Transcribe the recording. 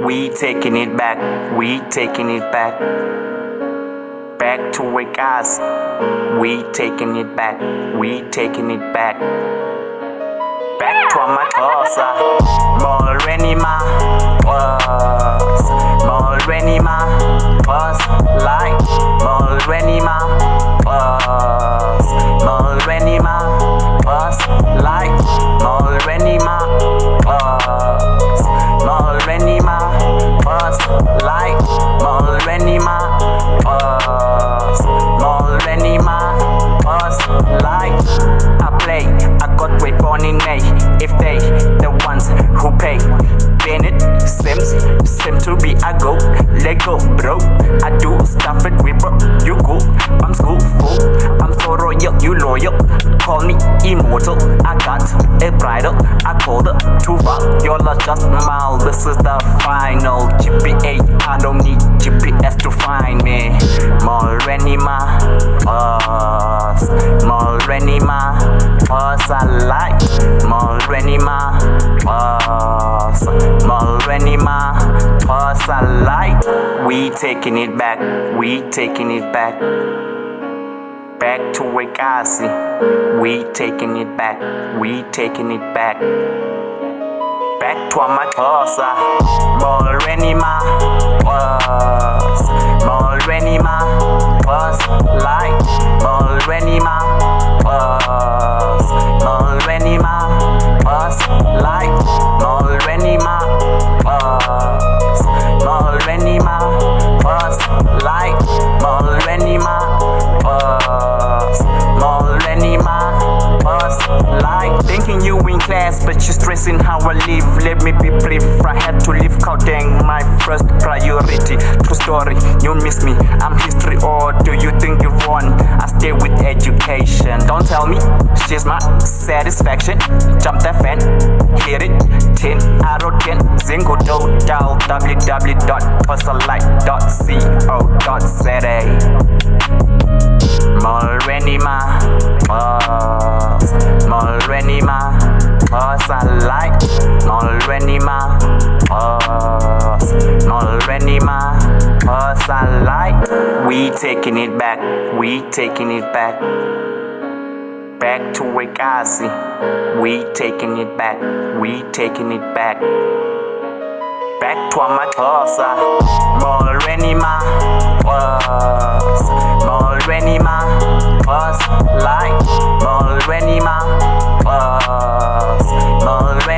We taking it back, we taking it back. Back to Vegas. We taking it back, we taking it back. Back to Amatosa. Morenima, pause. Morenima, pause. Like Morenima, pause. Morenima, pause. Like Morenima, pause. Morenima, pause. Like Morenima, pause. Morenima, pause. Like I play, I got weight born in May. If they the ones who pay, Bennett, Sims, seem to be a go. Let go, bro. I do stuff it with bro. You cool, I'm school full. I'm so royal, you loyal. Call me immortal. I got a bridle, I called her to rock. You're just mile. This is the final GPA. I don't need GPS to find me. Morenima, pause. Morenima, pause. I like Morenima, pause. Morenima, pause. I like. We taking it back, we taking it back. Back to Vegas. We taking it back, we taking it back. Back to Amatosa. Morenima, pause. Morenima, pause. Like Morenima, pause. Morenima, pause. Like Morenima, pause. Morenima, pause. Like Morenima, pause. Morenima, pause. Like thinking you in class, but you stressing how I live. Let me be brief. I had to leave Gauteng, my first priority. True story, you miss me. I'm history, or do you think you won? I stay with education. Don't tell me she's my satisfaction. Jump that fan, hit it. 10 out of 10. Zingo total www.puzzlelight.co.za. Morenima, pause. Morenima, pause. I like Morenima, pause. Morenima, pause. I like. We taking it back, we taking it back. Back to Vegas. We taking it back, we taking it back. Back to Amatosa. Morenima, pause. Morenima, pause. Like Morenima, pause. Morenima,